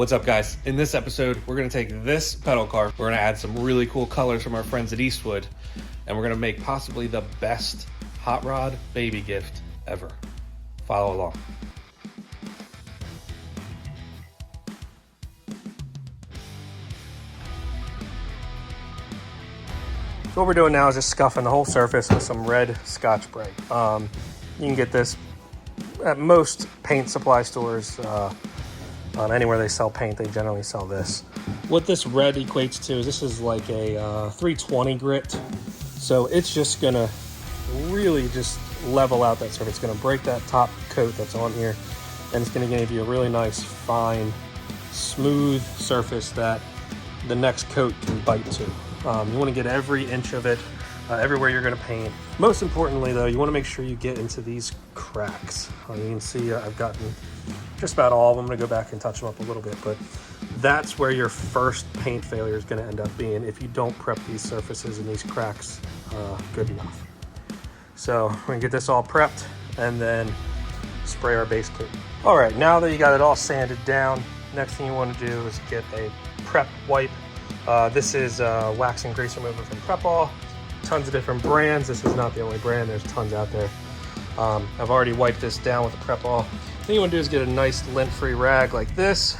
What's up, guys? In this episode, we're going to take this pedal car, we're going to add some really cool colors from our friends at Eastwood, and we're going to make possibly the best hot rod baby gift ever. Follow along. So what we're doing now is just scuffing the whole surface with some red Scotch Brite. You can get this at most paint supply stores. Anywhere they sell paint, they generally sell this. What this red equates to is this is like a 320 grit. So it's just gonna really just level out that surface. It's gonna break that top coat that's on here, and it's gonna give you a really nice, fine, smooth surface that the next coat can bite to. You wanna get every inch of it, everywhere you're gonna paint. Most importantly though, you wanna make sure you get into these cracks. You can see I've gotten just about all of them. I'm gonna go back and touch them up a little bit, but that's where your first paint failure is gonna end up being if you don't prep these surfaces and these cracks good enough. So we're gonna get this all prepped and then spray our base coat. All right, now that you got it all sanded down, next thing you wanna do is get a prep wipe. This is wax and grease remover from Prep All. Tons of different brands. This is not the only brand, there's tons out there. I've already wiped this down with the Prep All. What you want to do is get a nice lint-free rag like this,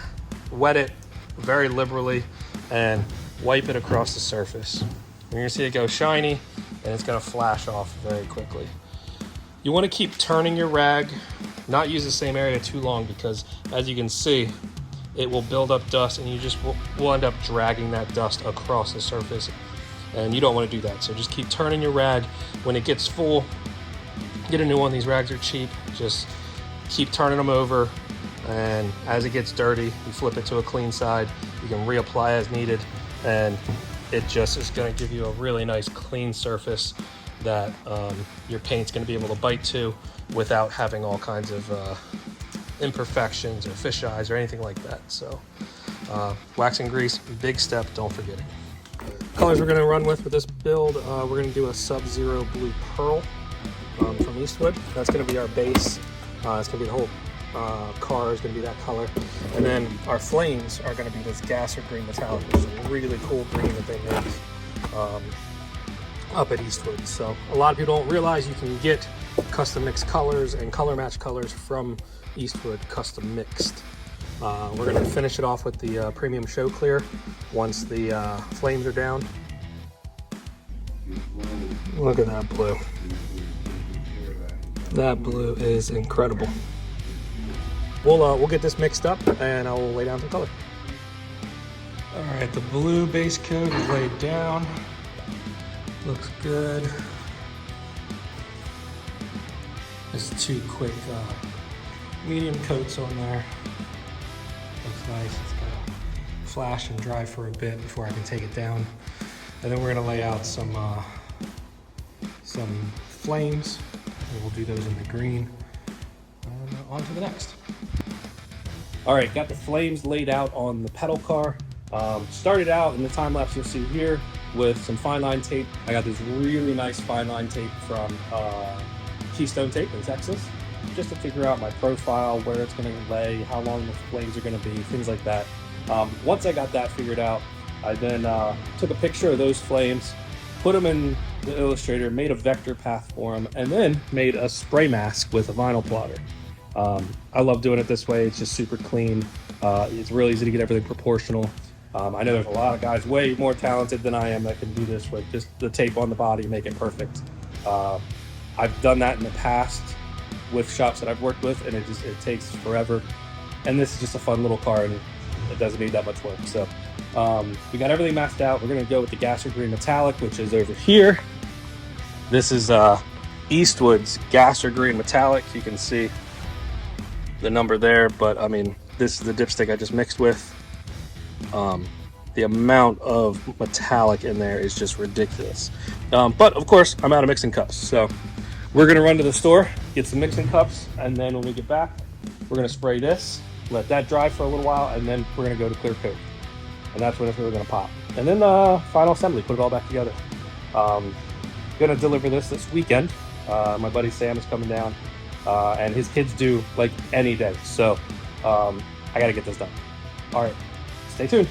wet it very liberally, and wipe it across the surface. You're going to see it go shiny, and it's going to flash off very quickly. You want to keep turning your rag, not use the same area too long, because as you can see, it will build up dust, and you just will end up dragging that dust across the surface, and you don't want to do that. So just keep turning your rag. When it gets full, get a new one. These rags are cheap. Just keep turning them over, and as it gets dirty, you flip it to a clean side. You can reapply as needed, and it just is going to give you a really nice clean surface that your paint's going to be able to bite to without having all kinds of imperfections or fish eyes or anything like that. So wax and grease, big step, don't forget it. Colors we're going to run with this build, we're going to do a Sub-Zero Blue Pearl from Eastwood. That's going to be our base. It's going to be the whole car is going to be that color. And then our flames are going to be this gas or green metallic, which is a really cool green that they make up at Eastwood. So a lot of people don't realize you can get custom mixed colors and color match colors from Eastwood custom mixed. We're going to finish it off with the premium show clear once the flames are down. Look at that blue. That blue is incredible. We'll get this mixed up and I will lay down some color. All right, the blue base coat is laid down. Looks good. Just two quick medium coats on there. Looks nice. It's gonna flash and dry for a bit before I can take it down. And then we're gonna lay out some flames. And we'll do those in the green. And on to the next. All right, got the flames laid out on the pedal car. Started out in the time lapse you'll see here with some fine line tape. I got this really nice fine line tape from Keystone Tape in Texas, just to figure out my profile, where it's gonna lay, how long the flames are gonna be, things like that. Once I got that figured out, I then took a picture of those flames, put them in the Illustrator, made a vector path for them, and then made a spray mask with a vinyl plotter. I love doing it this way. It's just super clean. It's really easy to get everything proportional. I know there's a lot of guys way more talented than I am that can do this with just the tape on the body, make it perfect. I've done that in the past with shops that I've worked with, and it takes forever. And this is just a fun little car, and it doesn't need that much work. So we got everything masked out. We're gonna go with the gas or green metallic, which is over here. This is Eastwood's gas or green metallic. You can see the number there, but I mean, this is the dipstick I just mixed with. The amount of metallic in there is just ridiculous. But of course, I'm out of mixing cups, so we're gonna run to the store, get some mixing cups, and then when we get back, we're gonna spray this, let that dry for a little while, and then we're gonna go to clear coat. And that's when it's really gonna pop. And then final assembly, put it all back together. Gonna deliver this weekend. My buddy Sam is coming down, and his kids do like any day. So I gotta get this done. All right, stay tuned.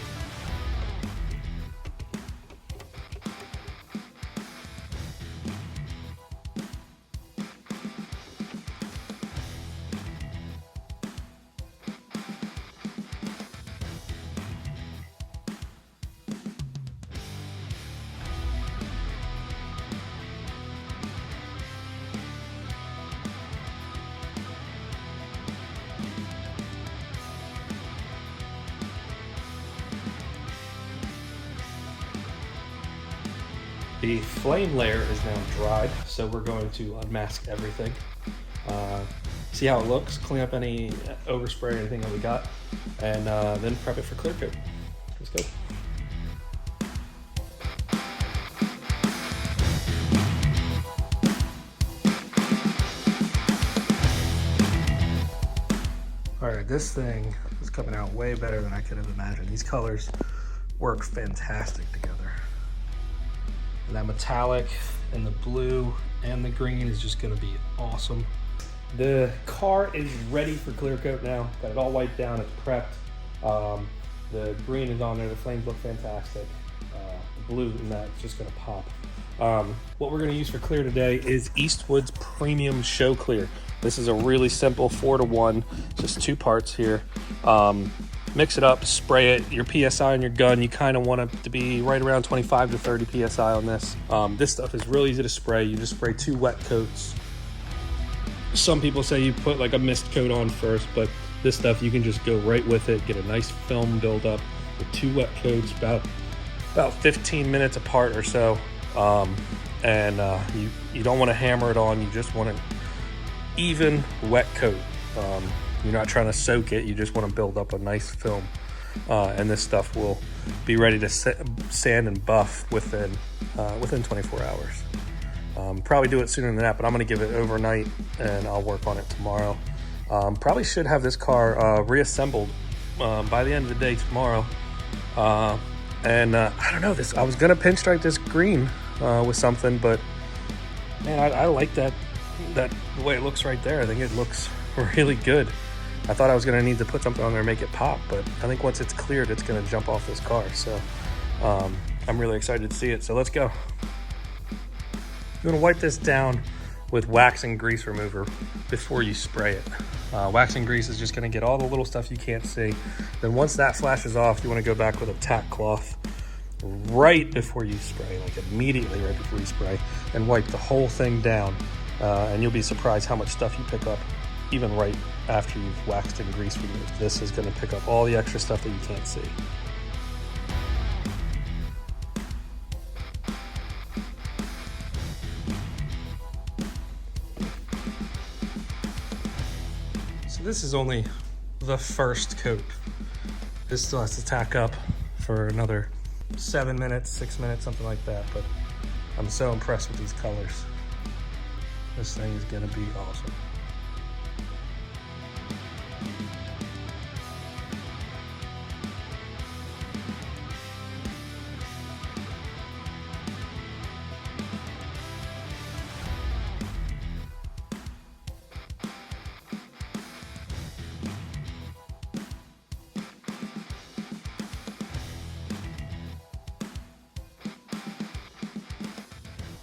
The flame layer is now dried, so we're going to unmask everything. See how it looks, clean up any overspray or anything that we got, and then prep it for clear coat. Let's go. All right, this thing is coming out way better than I could have imagined. These colors work fantastic together. And that metallic and the blue and the green is just gonna be awesome. The car is ready for clear coat now. Got it all wiped down, it's prepped. The green is on there, the flames look fantastic. The blue and that's just gonna pop. What we're gonna use for clear today is Eastwood's Premium Show Clear. This is a really simple 4-to-1, just 2 parts here. Mix it up, spray it. Your PSI on your gun, you kind of want it to be right around 25 to 30 PSI on this. This stuff is really easy to spray. You just spray 2 wet coats. Some people say you put like a mist coat on first, but this stuff you can just go right with it, get a nice film buildup with 2 wet coats, about 15 minutes apart or so. You don't want to hammer it on, you just want an even wet coat. You're not trying to soak it, you just want to build up a nice film. And this stuff will be ready to sand and buff within 24 hours. Probably do it sooner than that, but I'm going to give it overnight and I'll work on it tomorrow. Probably should have this car reassembled by the end of the day tomorrow. I don't know, I was going to pinstripe this green with something, but man, I like that the way it looks right there. I think it looks really good. I thought I was going to need to put something on there and make it pop, but I think once it's cleared, it's going to jump off this car. So I'm really excited to see it. So let's go. You're going to wipe this down with wax and grease remover before you spray it. Wax and grease is just going to get all the little stuff you can't see. Then once that flashes off, you want to go back with a tack cloth right before you spray, like immediately right before you spray, and wipe the whole thing down. And you'll be surprised how much stuff you pick up even right after you've waxed and grease removed. This is going to pick up all the extra stuff that you can't see. So this is only the first coat. This still has to tack up for another 7 minutes, 6 minutes, something like that, but I'm so impressed with these colors. This thing is going to be awesome.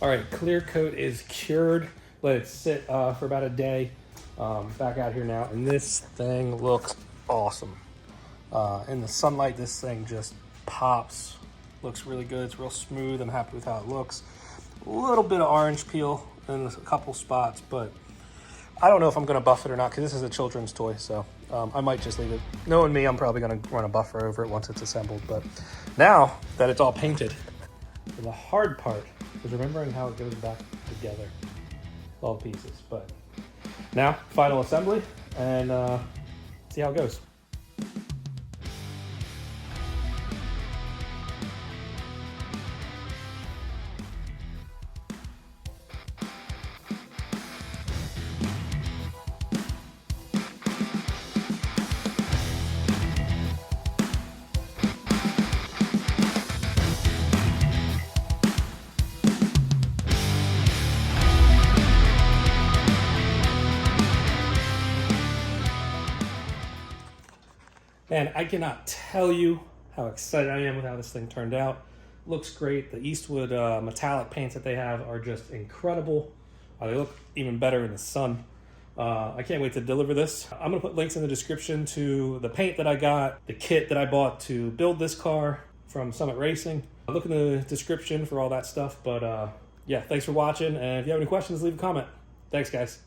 All right, clear coat is cured. Let it sit for about a day. Back out here now, and this thing looks awesome. In the sunlight, this thing just pops. Looks really good. It's real smooth. I'm happy with how it looks. A little bit of orange peel in a couple spots, but I don't know if I'm going to buff it or not because this is a children's toy, so I might just leave it. Knowing me, I'm probably going to run a buffer over it once it's assembled. But now that it's all painted, the hard part is remembering how it goes back together, all the pieces. But now, final assembly, and see how it goes. And I cannot tell you how excited I am with how this thing turned out. Looks great. The Eastwood metallic paints that they have are just incredible. They look even better in the sun. I can't wait to deliver this. I'm gonna put links in the description to the paint that I got, the kit that I bought to build this car from Summit Racing. Look in the description for all that stuff. But yeah, thanks for watching. And if you have any questions, leave a comment. Thanks, guys.